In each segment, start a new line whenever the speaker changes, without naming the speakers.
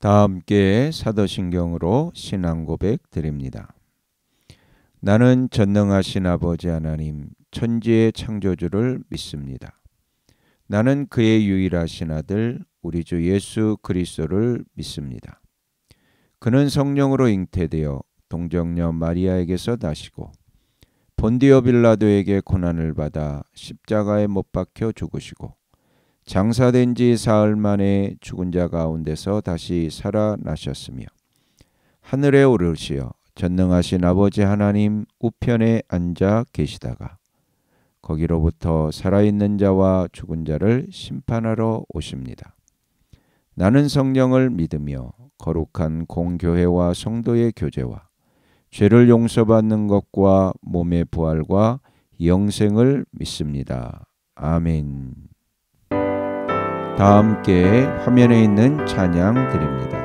다 함께 사도신경으로 신앙 고백 드립니다. 나는 전능하신 아버지 하나님 천지의 창조주를 믿습니다. 나는 그의 유일하신 아들 우리 주 예수 그리스도를 믿습니다. 그는 성령으로 잉태되어 동정녀 마리아에게서 나시고 본디오 빌라도에게 고난을 받아 십자가에 못 박혀 죽으시고 장사된 지 사흘 만에 죽은 자 가운데서 다시 살아나셨으며 하늘에 오르시어 전능하신 아버지 하나님 우편에 앉아 계시다가 거기로부터 살아있는 자와 죽은 자를 심판하러 오십니다. 나는 성령을 믿으며 거룩한 공교회와 성도의 교제와 죄를 용서받는 것과 몸의 부활과 영생을 믿습니다. 아멘. 다 함께 화면에 있는 찬양 드립니다.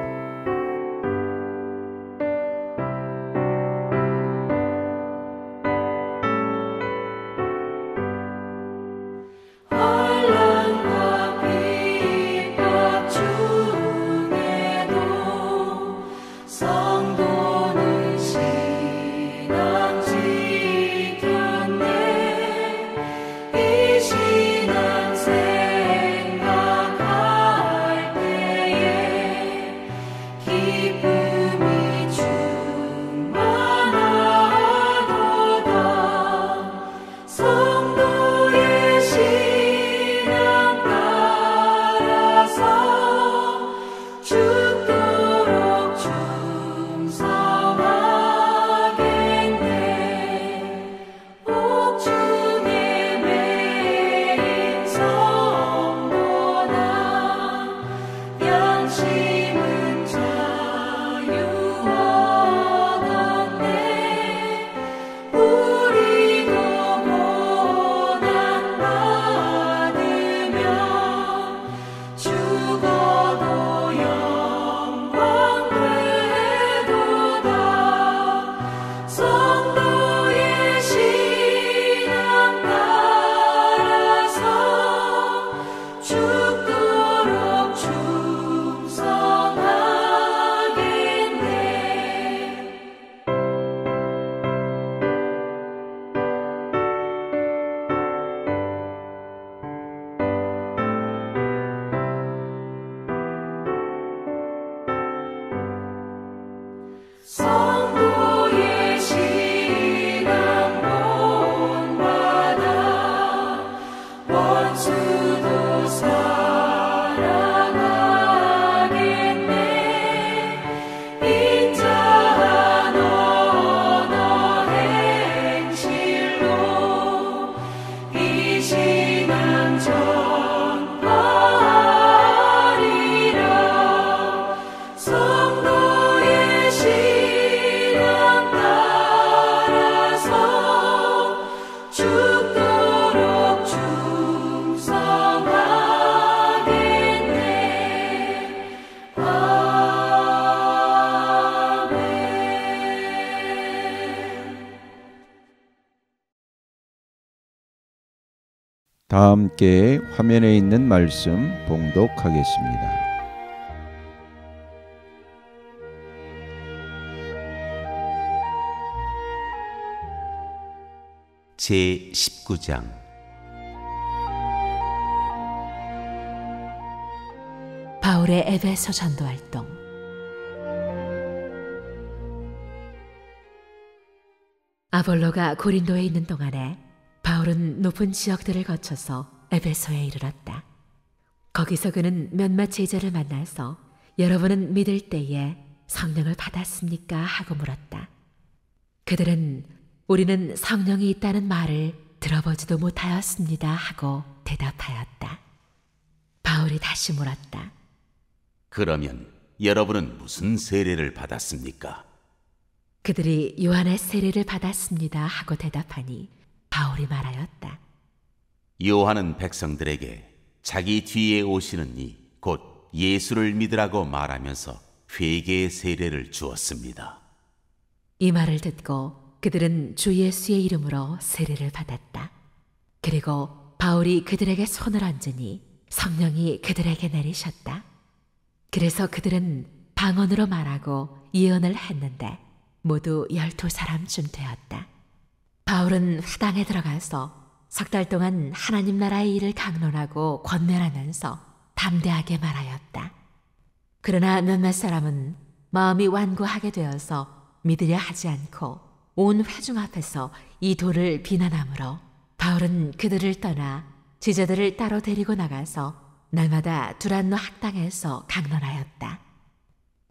다 함께 화면에 있는 말씀 봉독하겠습니다.
제19장
바울의 에베소 전도 활동. 아볼로가 고린도에 있는 동안에 바울은 높은 지역들을 거쳐서 에베소에 이르렀다. 거기서 그는 몇몇 제자를 만나서 여러분은 믿을 때에 성령을 받았습니까? 하고 물었다. 그들은 우리는 성령이 있다는 말을 들어보지도 못하였습니다 하고 대답하였다. 바울이 다시 물었다.
그러면 여러분은 무슨 세례를 받았습니까?
그들이 요한의 세례를 받았습니다 하고 대답하니 바울이 말하였다.
요한은 백성들에게 자기 뒤에 오시는 이 곧 예수를 믿으라고 말하면서 회개의 세례를 주었습니다.
이 말을 듣고 그들은 주 예수의 이름으로 세례를 받았다. 그리고 바울이 그들에게 손을 얹으니 성령이 그들에게 내리셨다. 그래서 그들은 방언으로 말하고 예언을 했는데 모두 12사람쯤 되었다. 바울은 회당에 들어가서 3달 동안 하나님 나라의 일을 강론하고 권면하면서 담대하게 말하였다. 그러나 몇몇 사람은 마음이 완고하게 되어서 믿으려 하지 않고 온 회중 앞에서 이 돌을 비난하므로 바울은 그들을 떠나 제자들을 따로 데리고 나가서 날마다 두란노 학당에서 강론하였다.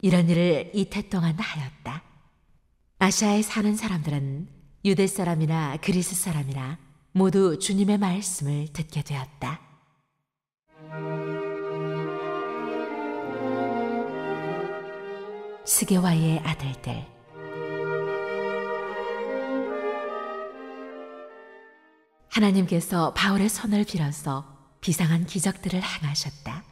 이런 일을 이태 동안 하였다. 아시아에 사는 사람들은 유대 사람이나 그리스 사람이나 모두 주님의 말씀을 듣게 되었다. 스게와의 아들들. 하나님께서 바울의 손을 빌어서 비상한 기적들을 행하셨다.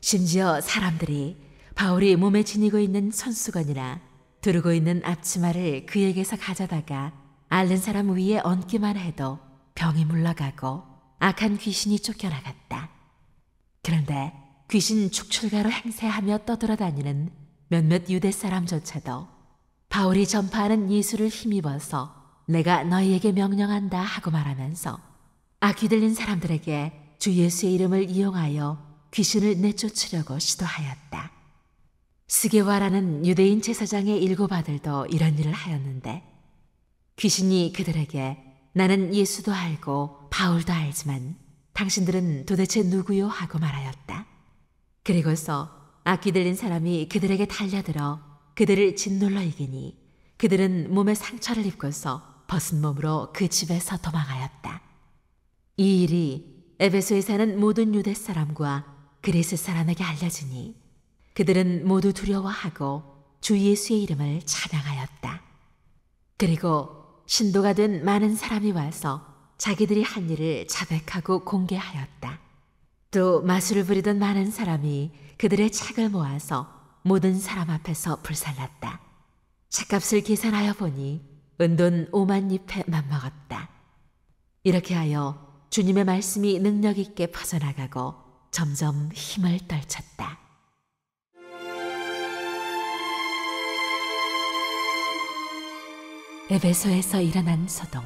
심지어 사람들이 바울이 몸에 지니고 있는 손수건이나 두르고 있는 앞치마를 그에게서 가져다가 앓는 사람 위에 얹기만 해도 병이 물러가고 악한 귀신이 쫓겨나갔다. 그런데 귀신 축출가로 행세하며 떠돌아다니는 몇몇 유대 사람조차도 바울이 전파하는 예수를 힘입어서 내가 너희에게 명령한다 하고 말하면서 악귀 들린 사람들에게 주 예수의 이름을 이용하여 귀신을 내쫓으려고 시도하였다. 스게와라는 유대인 제사장의 7 아들도 이런 일을 하였는데 귀신이 그들에게 나는 예수도 알고 바울도 알지만 당신들은 도대체 누구요 하고 말하였다. 그리고서 악귀 들린 사람이 그들에게 달려들어 그들을 짓눌러 이기니 그들은 몸에 상처를 입고서 벗은 몸으로 그 집에서 도망하였다. 이 일이 에베소에 사는 모든 유대 사람과 그리스 사람에게 알려지니 그들은 모두 두려워하고 주 예수의 이름을 찬양하였다. 그리고 신도가 된 많은 사람이 와서 자기들이 한 일을 자백하고 공개하였다. 또 마술을 부리던 많은 사람이 그들의 책을 모아서 모든 사람 앞에서 불살랐다. 책값을 계산하여 보니 은돈 5만 잎에 맞먹었다. 이렇게 하여 주님의 말씀이 능력 있게 퍼져나가고 점점 힘을 떨쳤다. 에베소에서 일어난 소동.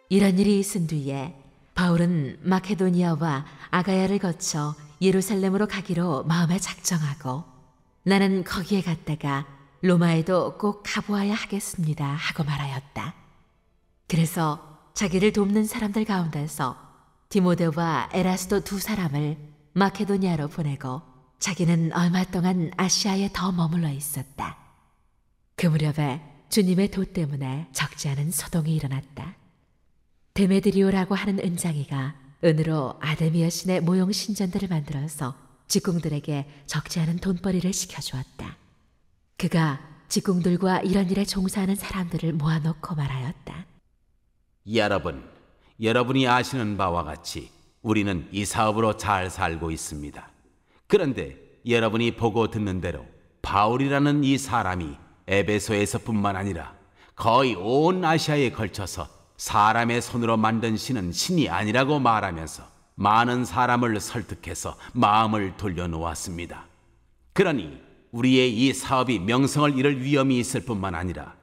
이런 일이 있은 뒤에 바울은 마케도니아와 아가야를 거쳐 예루살렘으로 가기로 마음에 작정하고 나는 거기에 갔다가 로마에도 꼭 가보아야 하겠습니다 하고 말하였다. 그래서 자기를 돕는 사람들 가운데서 디모데와 에라스도 2 사람을 마케도니아로 보내고 자기는 얼마 동안 아시아에 더 머물러 있었다. 그 무렵에 주님의 도 때문에 적지 않은 소동이 일어났다. 데메드리오라고 하는 은장이가 은으로 아데미 여신의 모형 신전들을 만들어서 직궁들에게 적지 않은 돈벌이를 시켜주었다. 그가 직궁들과 이런 일에 종사하는 사람들을 모아놓고 말하였다.
여러분, 여러분이 아시는 바와 같이 우리는 이 사업으로 잘 살고 있습니다. 그런데 여러분이 보고 듣는 대로 바울이라는 이 사람이 에베소에서뿐만 아니라 거의 온 아시아에 걸쳐서 사람의 손으로 만든 신은 신이 아니라고 말하면서 많은 사람을 설득해서 마음을 돌려놓았습니다. 그러니 우리의 이 사업이 명성을 잃을 위험이 있을 뿐만 아니라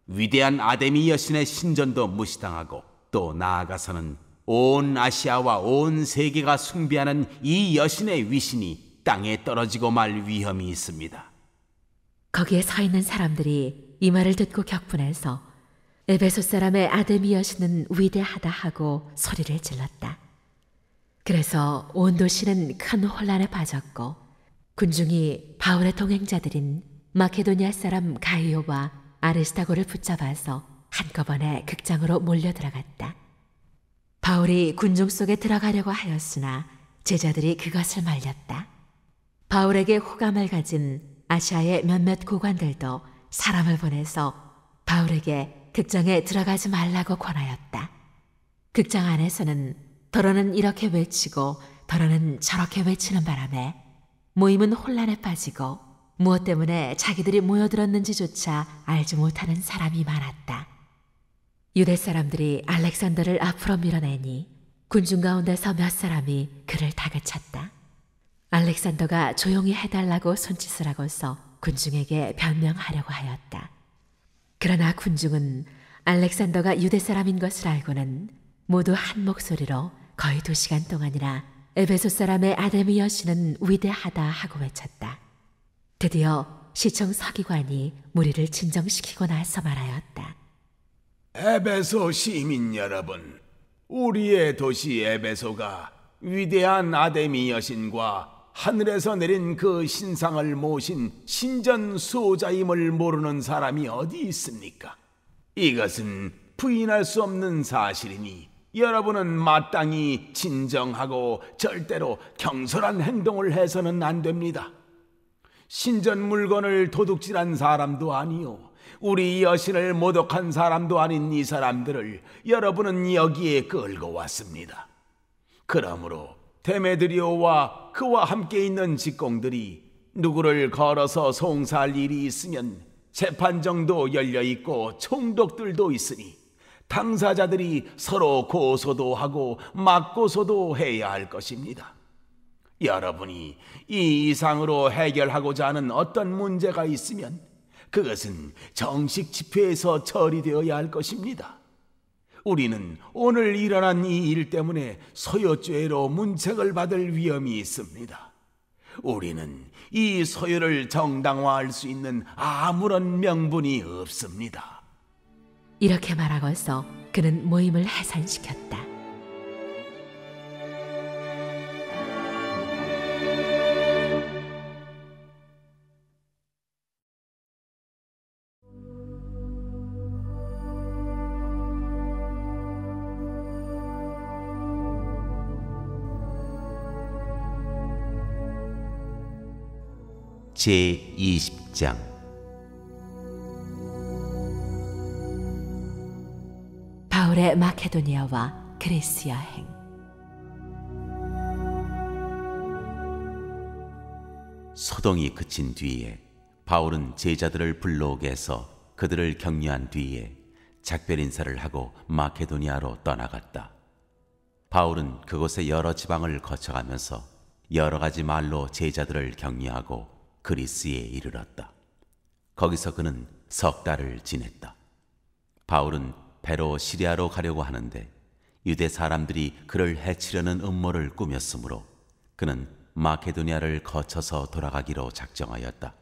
위대한 아데미 여신의 신전도 무시당하고 또 나아가서는 온 아시아와 온 세계가 숭배하는 이 여신의 위신이 땅에 떨어지고 말 위험이 있습니다.
거기에 서 있는 사람들이 이 말을 듣고 격분해서 에베소 사람의 아데미 여신은 위대하다 하고 소리를 질렀다. 그래서 온 도시는 큰 혼란에 빠졌고 군중이 바울의 동행자들인 마케도니아 사람 가이오와 아리스타고를 붙잡아서 한꺼번에 극장으로 몰려 들어갔다. 바울이 군중 속에 들어가려고 하였으나 제자들이 그것을 말렸다. 바울에게 호감을 가진 아시아의 몇몇 고관들도 사람을 보내서 바울에게 극장에 들어가지 말라고 권하였다. 극장 안에서는 더러는 이렇게 외치고 더러는 저렇게 외치는 바람에 모임은 혼란에 빠지고 무엇 때문에 자기들이 모여들었는지조차 알지 못하는 사람이 많았다. 유대 사람들이 알렉산더를 앞으로 밀어내니 군중 가운데서 몇 사람이 그를 다그쳤다. 알렉산더가 조용히 해달라고 손짓을 하고서 군중에게 변명하려고 하였다. 그러나 군중은 알렉산더가 유대 사람인 것을 알고는 모두 한 목소리로 거의 2시간 동안이나 에베소 사람의 아데미 여신은 위대하다 하고 외쳤다. 드디어 시청 서기관이 무리를 진정시키고 나서 말하였다.
에베소 시민 여러분, 우리의 도시 에베소가 위대한 아데미 여신과 하늘에서 내린 그 신상을 모신 신전 수호자임을 모르는 사람이 어디 있습니까? 이것은 부인할 수 없는 사실이니 여러분은 마땅히 진정하고 절대로 경솔한 행동을 해서는 안 됩니다. 신전 물건을 도둑질한 사람도 아니요, 우리 여신을 모독한 사람도 아닌 이 사람들을 여러분은 여기에 끌고 왔습니다. 그러므로 데메드리오와 그와 함께 있는 직공들이 누구를 걸어서 송사할 일이 있으면 재판정도 열려있고 총독들도 있으니 당사자들이 서로 고소도 하고 맞고소도 해야 할 것입니다. 여러분이 이 이상으로 해결하고자 하는 어떤 문제가 있으면 그것은 정식 집회에서 처리되어야 할 것입니다. 우리는 오늘 일어난 이 일 때문에 소요죄로 문책을 받을 위험이 있습니다. 우리는 이 소요를 정당화할 수 있는 아무런 명분이 없습니다.
이렇게 말하고서 그는 모임을 해산시켰다.
제20장
바울의 마케도니아와 그리스 여행.
소동이 그친 뒤에 바울은 제자들을 불러오게 해서 그들을 격려한 뒤에 작별 인사를 하고 마케도니아로 떠나갔다. 바울은 그곳의 여러 지방을 거쳐가면서 여러 가지 말로 제자들을 격려하고 그리스에 이르렀다. 거기서 그는 3달을 지냈다. 바울은 배로 시리아로 가려고 하는데 유대 사람들이 그를 해치려는 음모를 꾸몄으므로 그는 마케도니아를 거쳐서 돌아가기로 작정하였다.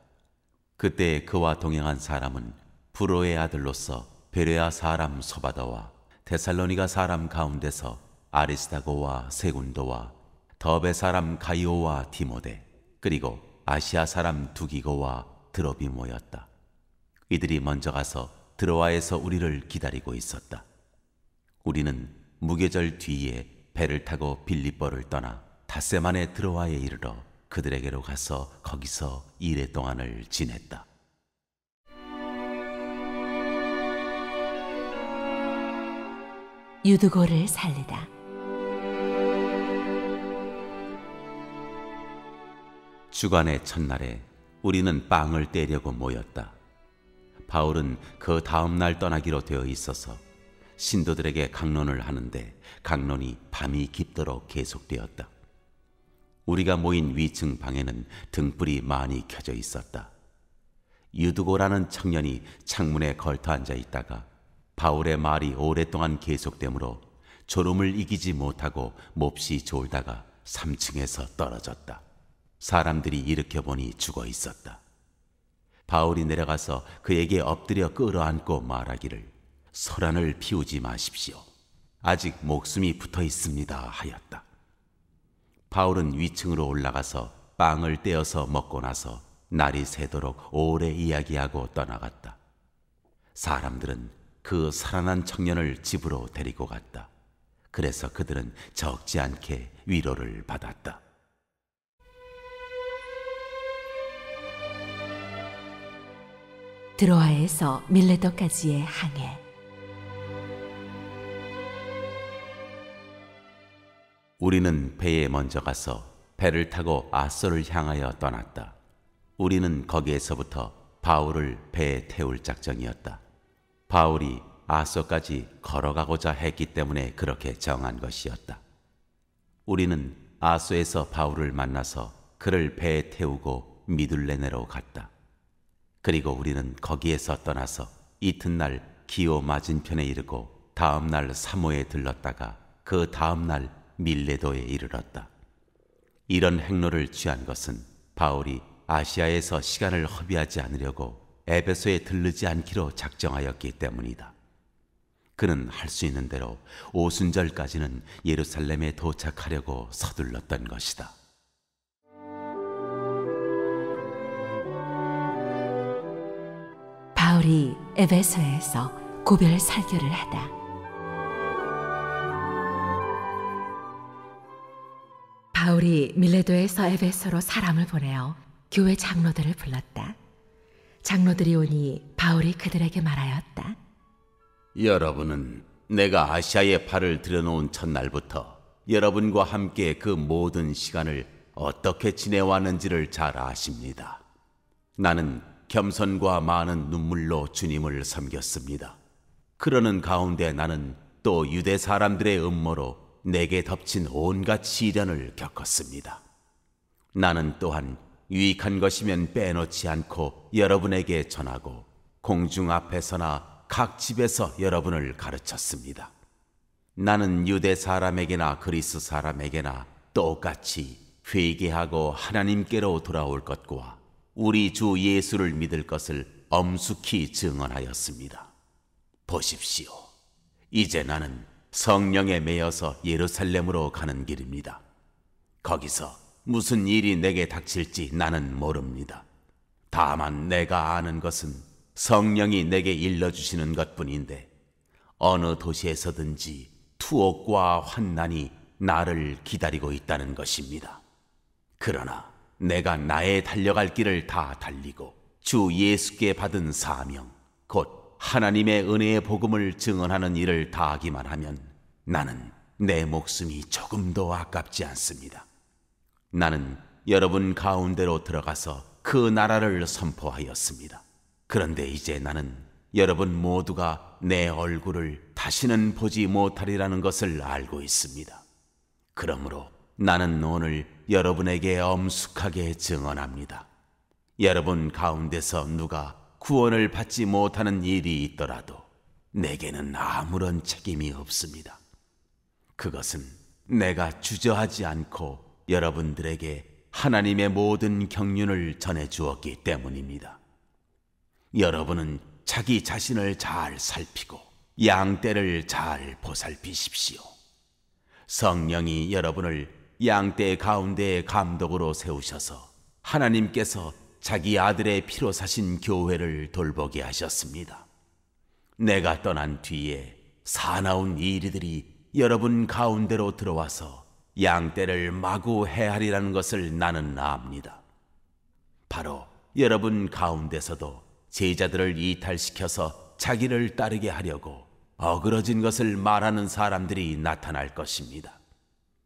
그때 그와 동행한 사람은 브로의 아들로서 베레아 사람 소바더와 데살로니가 사람 가운데서 아리스다고와 세군도와 더베 사람 가이오와 디모데, 그리고 아시아 사람 두기고와 드로비모였다. 이들이 먼저 가서 드로아에서 우리를 기다리고 있었다. 우리는 무교절 뒤에 배를 타고 빌립보를 떠나 닷새만에 드로아에 이르러 그들에게로 가서 거기서 2일 동안을 지냈다.
유두고를 살리다.
주간의 첫날에 우리는 빵을 떼려고 모였다. 바울은 그 다음 날 떠나기로 되어 있어서 신도들에게 강론을 하는데 강론이 밤이 깊도록 계속되었다. 우리가 모인 위층 방에는 등불이 많이 켜져 있었다. 유두고라는 청년이 창문에 걸터 앉아 있다가 바울의 말이 오랫동안 계속되므로 졸음을 이기지 못하고 몹시 졸다가 3층에서 떨어졌다. 사람들이 일으켜보니 죽어 있었다. 바울이 내려가서 그에게 엎드려 끌어안고 말하기를 소란을 피우지 마십시오. 아직 목숨이 붙어 있습니다 하였다. 바울은 위층으로 올라가서 빵을 떼어서 먹고 나서 날이 새도록 오래 이야기하고 떠나갔다. 사람들은 그 살아난 청년을 집으로 데리고 갔다. 그래서 그들은 적지 않게 위로를 받았다.
드로아에서 밀레도까지의 항해.
우리는 배에 먼저 가서 배를 타고 아소를 향하여 떠났다. 우리는 거기에서부터 바울을 배에 태울 작정이었다. 바울이 아소까지 걸어가고자 했기 때문에 그렇게 정한 것이었다. 우리는 아소에서 바울을 만나서 그를 배에 태우고 미둘레네로 갔다. 그리고 우리는 거기에서 떠나서 이튿날 기오 맞은편에 이르고 다음 날 사모에 들렀다가 그 다음 날 밀레도에 이르렀다. 이런 행로를 취한 것은 바울이 아시아에서 시간을 허비하지 않으려고 에베소에 들르지 않기로 작정하였기 때문이다. 그는 할 수 있는 대로 오순절까지는 예루살렘에 도착하려고 서둘렀던 것이다.
바울이 에베소에서 고별 설교를 하다. 바울이 밀레도에서 에베소로 사람을 보내어 교회 장로들을 불렀다. 장로들이 오니 바울이 그들에게 말하였다.
여러분은 내가 아시아에 발을 들여놓은 첫날부터 여러분과 함께 그 모든 시간을 어떻게 지내왔는지를 잘 아십니다. 나는 겸손과 많은 눈물로 주님을 섬겼습니다. 그러는 가운데 나는 또 유대 사람들의 음모로 내게 덮친 온갖 시련을 겪었습니다. 나는 또한 유익한 것이면 빼놓지 않고 여러분에게 전하고 공중 앞에서나 각 집에서 여러분을 가르쳤습니다. 나는 유대 사람에게나 그리스 사람에게나 똑같이 회개하고 하나님께로 돌아올 것과 우리 주 예수를 믿을 것을 엄숙히 증언하였습니다. 보십시오. 이제 나는 성령에 매여서 예루살렘으로 가는 길입니다. 거기서 무슨 일이 내게 닥칠지 나는 모릅니다. 다만 내가 아는 것은 성령이 내게 일러주시는 것뿐인데 어느 도시에서든지 투옥과 환난이 나를 기다리고 있다는 것입니다. 그러나 내가 나의 달려갈 길을 다 달리고 주 예수께 받은 사명, 곧 하나님의 은혜의 복음을 증언하는 일을 다하기만 하면 나는 내 목숨이 조금도 아깝지 않습니다. 나는 여러분 가운데로 들어가서 그 나라를 선포하였습니다. 그런데 이제 나는 여러분 모두가 내 얼굴을 다시는 보지 못하리라는 것을 알고 있습니다. 그러므로 나는 오늘 여러분에게 엄숙하게 증언합니다. 여러분 가운데서 누가 구원을 받지 못하는 일이 있더라도 내게는 아무런 책임이 없습니다. 그것은 내가 주저하지 않고 여러분들에게 하나님의 모든 경륜을 전해 주었기 때문입니다. 여러분은 자기 자신을 잘 살피고 양떼를 잘 보살피십시오. 성령이 여러분을 양떼 가운데의 감독으로 세우셔서 하나님께서 자기 아들의 피로 사신 교회를 돌보게 하셨습니다. 내가 떠난 뒤에 사나운 이리들이 여러분 가운데로 들어와서 양떼를 마구 해하리라는 것을 나는 압니다. 바로 여러분 가운데서도 제자들을 이탈시켜서 자기를 따르게 하려고 어그러진 것을 말하는 사람들이 나타날 것입니다.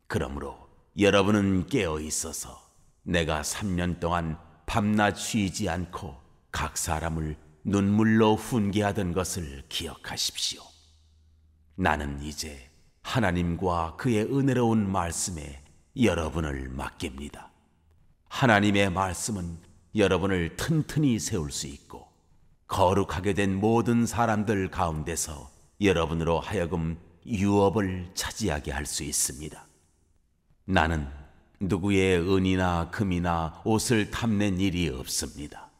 그러므로 여러분은 깨어 있어서 내가 3년 동안 밤낮 쉬지 않고 각 사람을 눈물로 훈계하던 것을 기억하십시오. 나는 이제 하나님과 그의 은혜로운 말씀에 여러분을 맡깁니다. 하나님의 말씀은 여러분을 튼튼히 세울 수 있고 거룩하게 된 모든 사람들 가운데서 여러분으로 하여금 유업을 차지하게 할 수 있습니다. 나는 누구의 은이나 금이나 옷을 탐낸 일이 없습니다.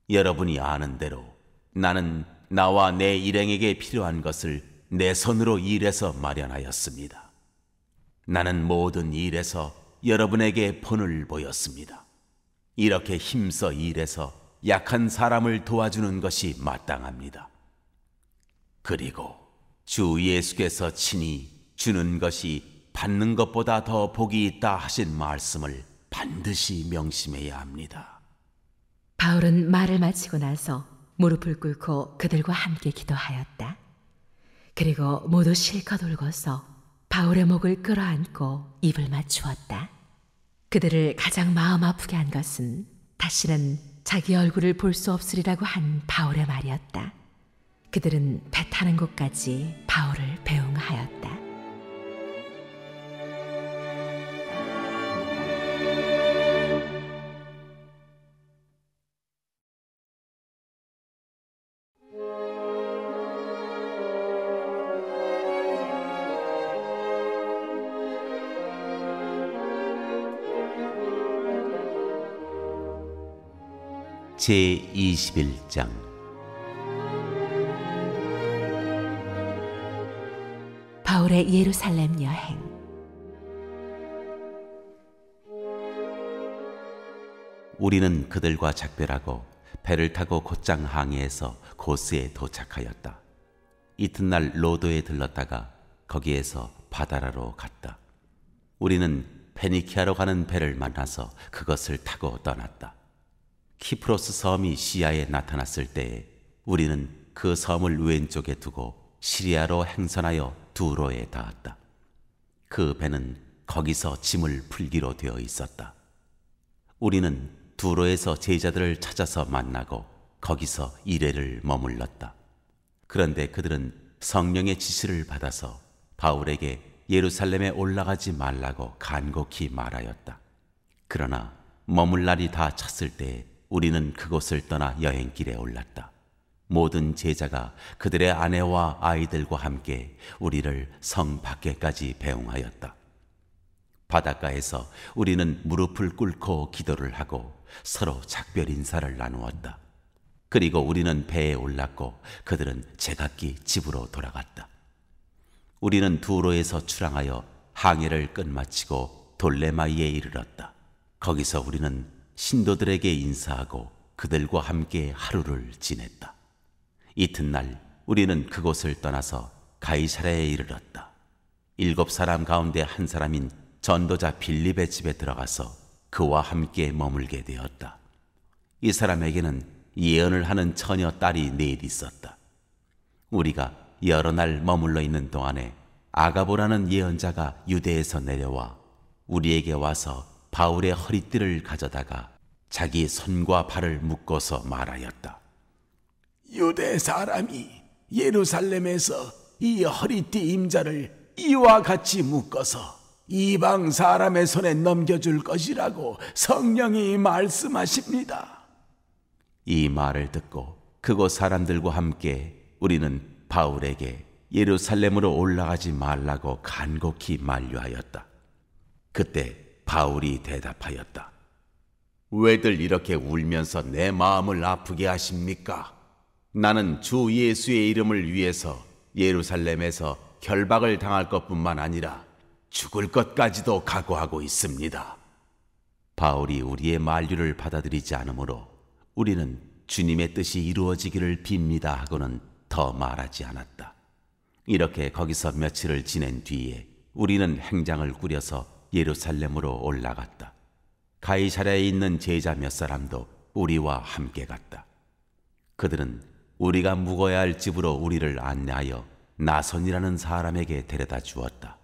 여러분이 아는 대로 나는 나와 내 일행에게 필요한 것을 내 손으로 일해서 마련하였습니다. 나는 모든 일에서 여러분에게 본을 보였습니다. 이렇게 힘써 일해서 약한 사람을 도와주는 것이 마땅합니다. 그리고 주 예수께서 친히 주는 것이 받는 것보다 더 복이 있다 하신 말씀을 반드시 명심해야 합니다.
바울은 말을 마치고 나서 무릎을 꿇고 그들과 함께 기도하였다. 그리고 모두 실컷 울고서 바울의 목을 끌어안고 입을 맞추었다. 그들을 가장 마음 아프게 한 것은 다시는 자기 얼굴을 볼 수 없으리라고 한 바울의 말이었다. 그들은 배 타는 곳까지 바울을 배웅하였다.
제21장.
바울의 예루살렘 여행.
우리는 그들과 작별하고 배를 타고 곧장 항해해서 고스에 도착하였다. 이튿날 로도에 들렀다가 거기에서 바다라로 갔다. 우리는 페니키아로 가는 배를 만나서 그것을 타고 떠났다. 키프로스 섬이 시야에 나타났을 때에 우리는 그 섬을 왼쪽에 두고 시리아로 행선하여 두로에 닿았다. 그 배는 거기서 짐을 풀기로 되어 있었다. 우리는 두로에서 제자들을 찾아서 만나고 거기서 이레를 머물렀다. 그런데 그들은 성령의 지시를 받아서 바울에게 예루살렘에 올라가지 말라고 간곡히 말하였다. 그러나 머물 날이 다 찼을 때에 우리는 그곳을 떠나 여행길에 올랐다. 모든 제자가 그들의 아내와 아이들과 함께 우리를 성 밖에까지 배웅하였다. 바닷가에서 우리는 무릎을 꿇고 기도를 하고 서로 작별 인사를 나누었다. 그리고 우리는 배에 올랐고 그들은 제각기 집으로 돌아갔다. 우리는 두로에서 출항하여 항해를 끝마치고 돌레마이에 이르렀다. 거기서 우리는 신도들에게 인사하고 그들과 함께 하루를 지냈다. 이튿날 우리는 그곳을 떠나서 가이사랴에 이르렀다. 7사람 가운데 한 사람인 전도자 빌립의 집에 들어가서 그와 함께 머물게 되었다. 이 사람에게는 예언을 하는 처녀 딸이 넷 있었다. 우리가 여러 날 머물러 있는 동안에 아가보라는 예언자가 유대에서 내려와 우리에게 와서 바울의 허리띠를 가져다가 자기 손과 발을 묶어서 말하였다.
유대 사람이 예루살렘에서 이 허리띠 임자를 이와 같이 묶어서 이방 사람의 손에 넘겨줄 것이라고 성령이 말씀하십니다.
이 말을 듣고 그곳 사람들과 함께 우리는 바울에게 예루살렘으로 올라가지 말라고 간곡히 만류하였다. 그때 바울이 대답하였다. 왜들 이렇게 울면서 내 마음을 아프게 하십니까? 나는 주 예수의 이름을 위해서 예루살렘에서 결박을 당할 것뿐만 아니라 죽을 것까지도 각오하고 있습니다. 바울이 우리의 만류를 받아들이지 않으므로 우리는 주님의 뜻이 이루어지기를 빕니다 하고는 더 말하지 않았다. 이렇게 거기서 며칠을 지낸 뒤에 우리는 행장을 꾸려서 예루살렘으로 올라갔다. 가이사랴에 있는 제자 몇 사람도 우리와 함께 갔다. 그들은 우리가 묵어야 할 집으로 우리를 안내하여 나손이라는 사람에게 데려다 주었다.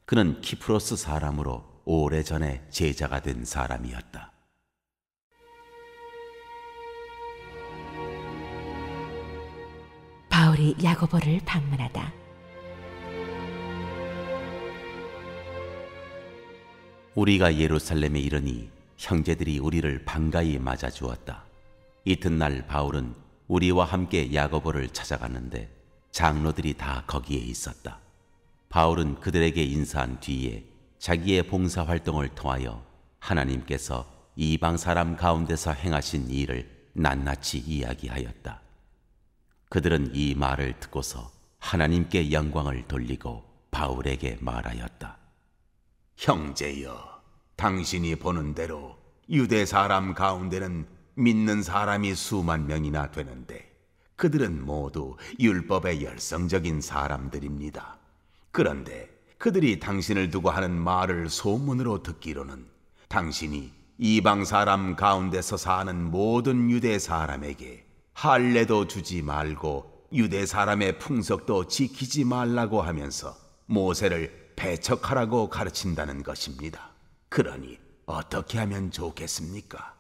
그는 키프로스 사람으로 오래전에 제자가 된 사람이었다.
바울이 야고보를 방문하다.
우리가 예루살렘에 이르니 형제들이 우리를 반가이 맞아 주었다. 이튿날 바울은 우리와 함께 야고보를 찾아갔는데 장로들이 다 거기에 있었다. 바울은 그들에게 인사한 뒤에 자기의 봉사활동을 통하여 하나님께서 이방 사람 가운데서 행하신 일을 낱낱이 이야기하였다. 그들은 이 말을 듣고서 하나님께 영광을 돌리고 바울에게 말하였다.
형제여, 당신이 보는 대로 유대 사람 가운데는 믿는 사람이 수만 명이나 되는데 그들은 모두 율법의 열성적인 사람들입니다. 그런데 그들이 당신을 두고 하는 말을 소문으로 듣기로는 당신이 이방 사람 가운데서 사는 모든 유대 사람에게 할례도 주지 말고 유대 사람의 풍속도 지키지 말라고 하면서 모세를 배척하라고 가르친다는 것입니다. 그러니 어떻게 하면 좋겠습니까?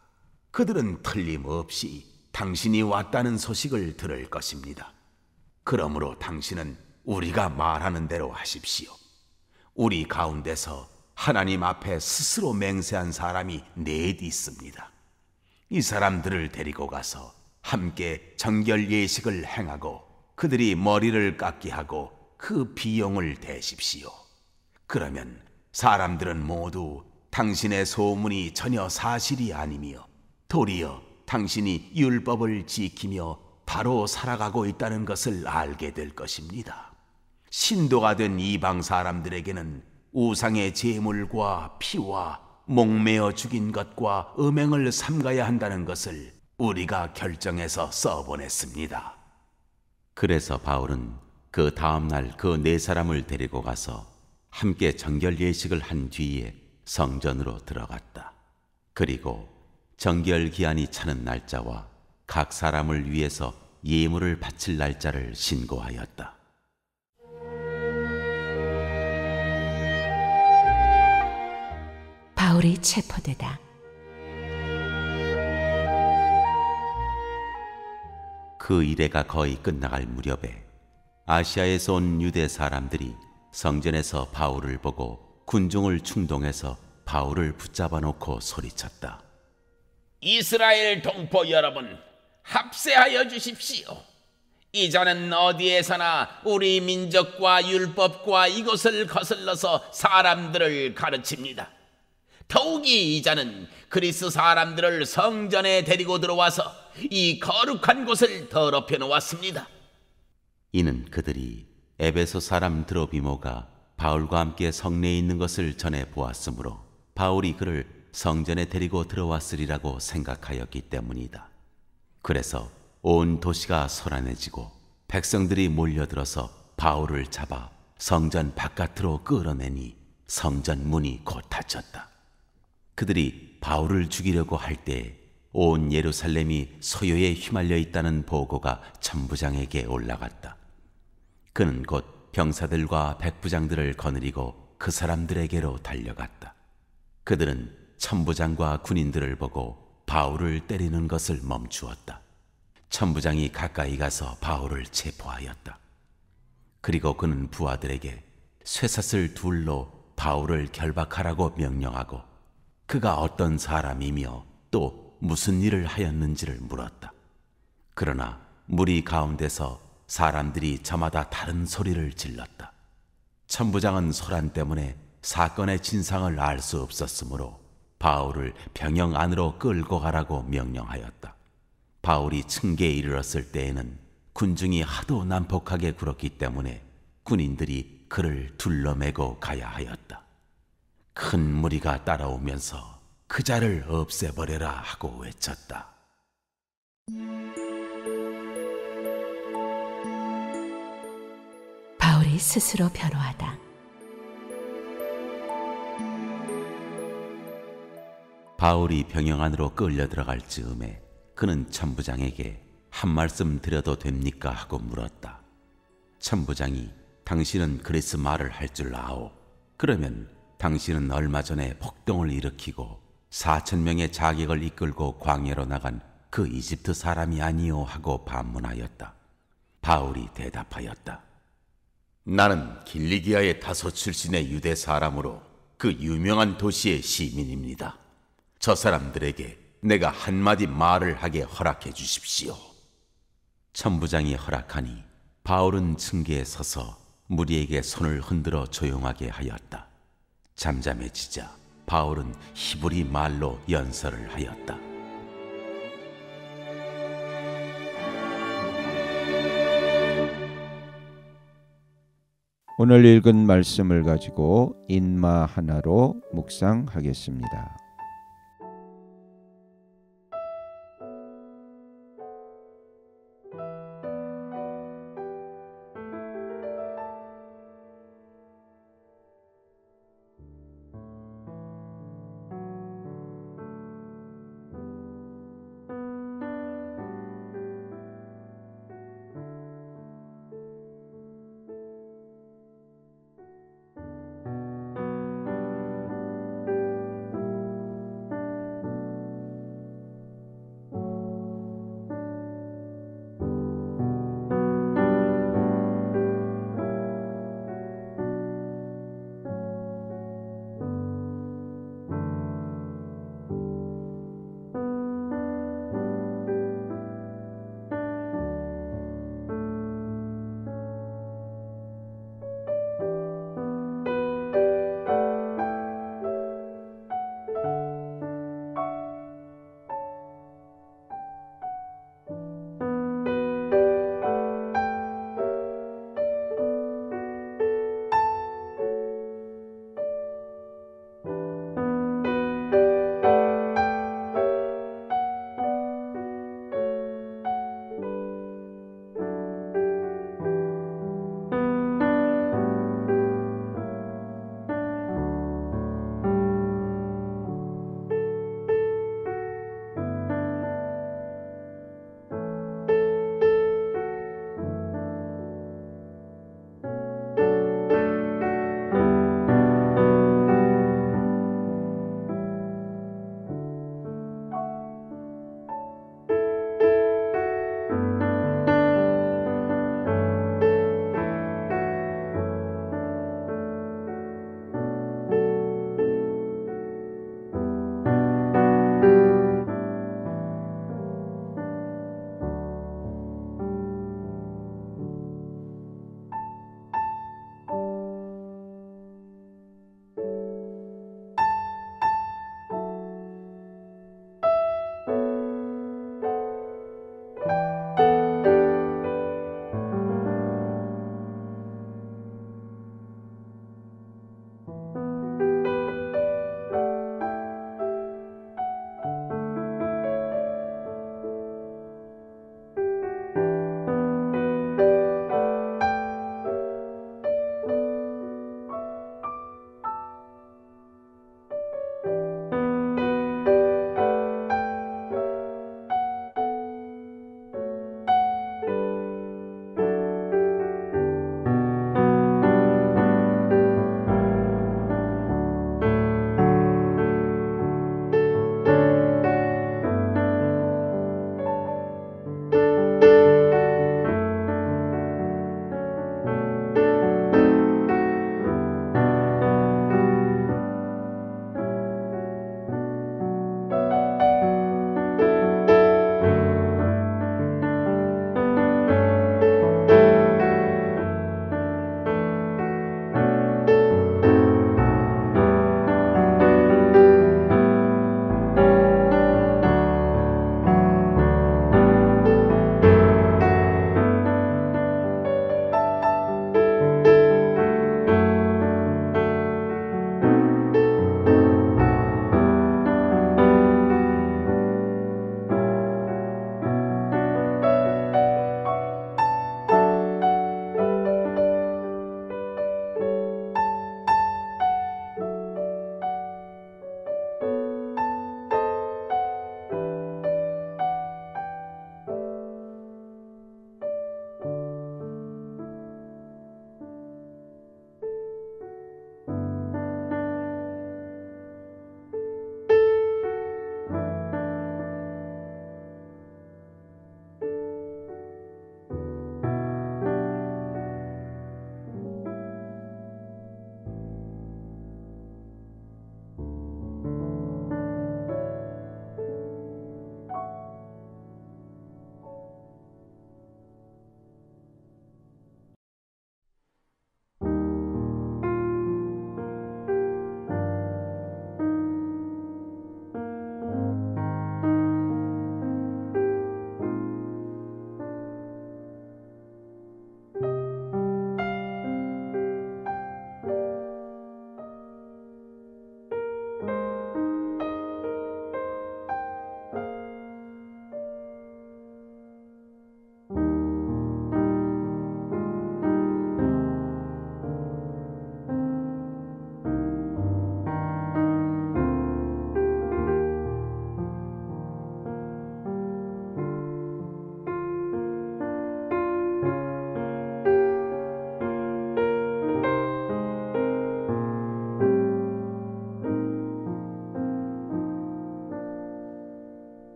그들은 틀림없이 당신이 왔다는 소식을 들을 것입니다. 그러므로 당신은 우리가 말하는 대로 하십시오. 우리 가운데서 하나님 앞에 스스로 맹세한 사람이 넷 있습니다. 이 사람들을 데리고 가서 함께 정결 예식을 행하고 그들이 머리를 깎게 하고 그 비용을 대십시오. 그러면 사람들은 모두 당신의 소문이 전혀 사실이 아니며 도리어 당신이 율법을 지키며 바로 살아가고 있다는 것을 알게 될 것입니다. 신도가 된 이방 사람들에게는 우상의 제물과 피와 목매어 죽인 것과 음행을 삼가야 한다는 것을 우리가 결정해서 써보냈습니다.
그래서 바울은 그 다음날 그 네 사람을 데리고 가서 함께 정결 예식을 한 뒤에 성전으로 들어갔다. 그리고 정결 기한이 차는 날짜와 각 사람을 위해서 예물을 바칠 날짜를 신고하였다.
바울이 체포되다.
그 이래가 거의 끝나갈 무렵에 아시아에서 온 유대 사람들이 성전에서 바울을 보고 군중을 충동해서 바울을 붙잡아 놓고 소리쳤다.
이스라엘 동포 여러분, 합세하여 주십시오. 이자는 어디에서나 우리 민족과 율법과 이것을 거슬러서 사람들을 가르칩니다. 더욱이 이자는 그리스 사람들을 성전에 데리고 들어와서 이 거룩한 곳을 더럽혀 놓았습니다.
이는 그들이 에베소 사람 드로비모가 바울과 함께 성내에 있는 것을 전해 보았으므로 바울이 그를 성전에 데리고 들어왔으리라고 생각하였기 때문이다. 그래서 온 도시가 소란해지고 백성들이 몰려들어서 바울을 잡아 성전 바깥으로 끌어내니 성전 문이 곧 닫혔다. 그들이 바울을 죽이려고 할 때에 온 예루살렘이 소요에 휘말려 있다는 보고가 천부장에게 올라갔다. 그는 곧 병사들과 백부장들을 거느리고 그 사람들에게로 달려갔다. 그들은 천부장과 군인들을 보고 바울을 때리는 것을 멈추었다. 천부장이 가까이 가서 바울을 체포하였다. 그리고 그는 부하들에게 쇠사슬 둘로 바울을 결박하라고 명령하고 그가 어떤 사람이며 또 무슨 일을 하였는지를 물었다. 그러나 무리 가운데서 사람들이 저마다 다른 소리를 질렀다. 천부장은 소란 때문에 사건의 진상을 알 수 없었으므로 바울을 병영 안으로 끌고 가라고 명령하였다. 바울이 층계에 이르렀을 때에는 군중이 하도 난폭하게 굴었기 때문에 군인들이 그를 둘러매고 가야 하였다. 큰 무리가 따라오면서 그 자를 없애버려라 하고 외쳤다.
바울이 스스로 변호하다.
바울이 병영 안으로 끌려 들어갈 즈음에 그는 천부장에게 한 말씀 드려도 됩니까 하고 물었다. 천부장이 당신은 그리스 말을 할 줄 아오. 그러면 당신은 얼마 전에 폭동을 일으키고 4,000명의 자객을 이끌고 광야로 나간 그 이집트 사람이 아니오 하고 반문하였다. 바울이 대답하였다.
나는 길리기아의 다소 출신의 유대 사람으로 그 유명한 도시의 시민입니다. 저 사람들에게 내가 한마디 말을 하게 허락해 주십시오.
천부장이 허락하니 바울은 층계에 서서 무리에게 손을 흔들어 조용하게 하였다. 잠잠해지자 바울은 히브리 말로 연설을 하였다.
오늘 읽은 말씀을 가지고 인마 하나로 묵상하겠습니다.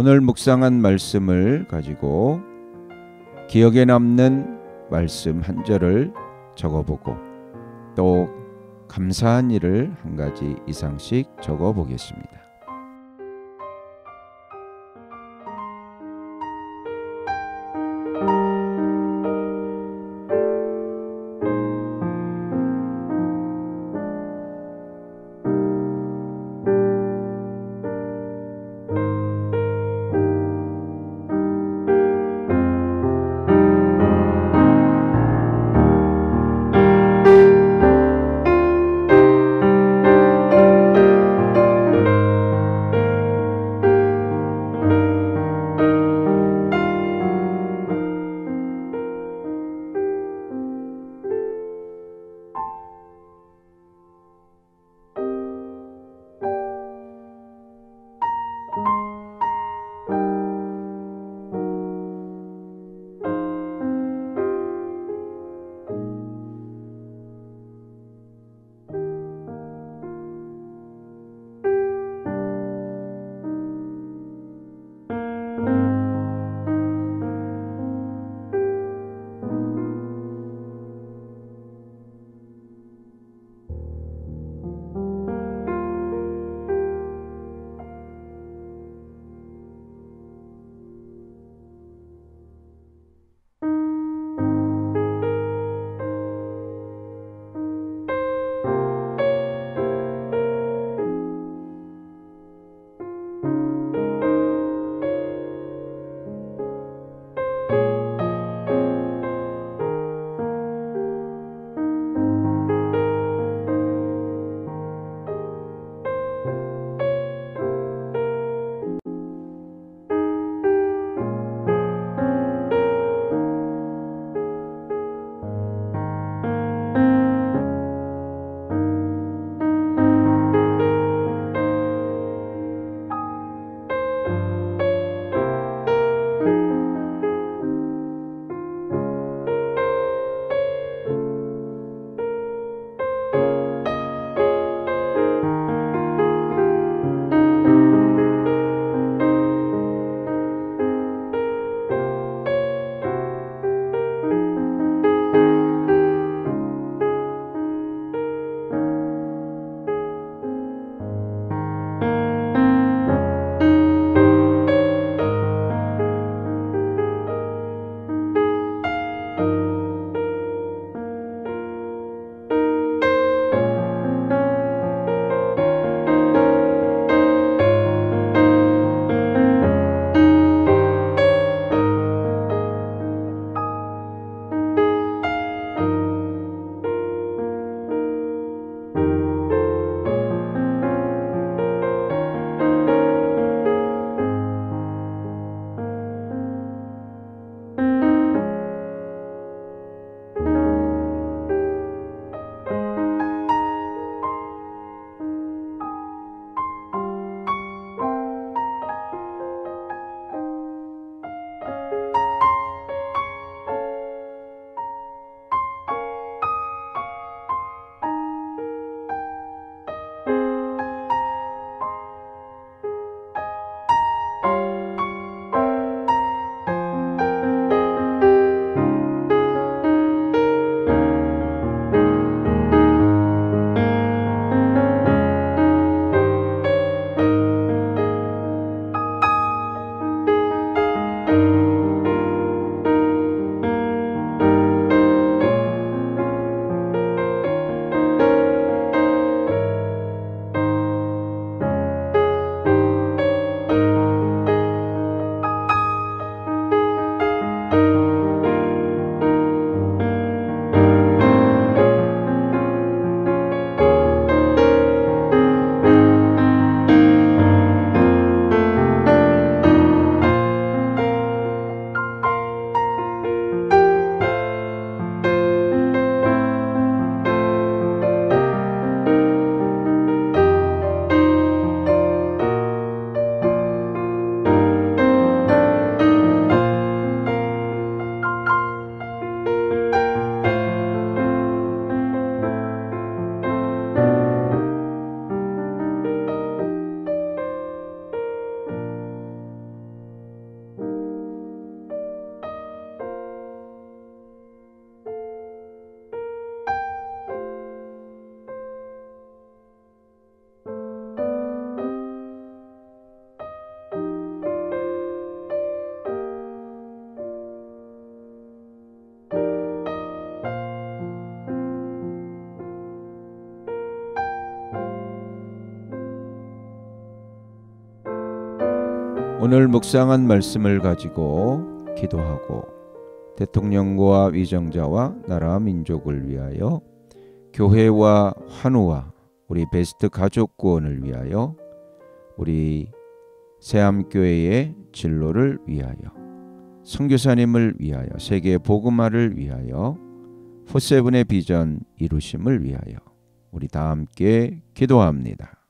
오늘 묵상한 말씀을 가지고 기억에 남는 말씀 한 절을 적어보고 또 감사한 일을 한 가지 이상씩 적어보겠습니다. 오늘 묵상한 말씀을 가지고 기도하고 대통령과 위정자와 나라 민족을 위하여 교회와 환우와 우리 베스트 가족 구원을 위하여 우리 새암교회의 진로를 위하여 선교사님을 위하여 세계 복음화를 위하여 포세븐의 비전 이루심을 위하여 우리 다 함께 기도합니다.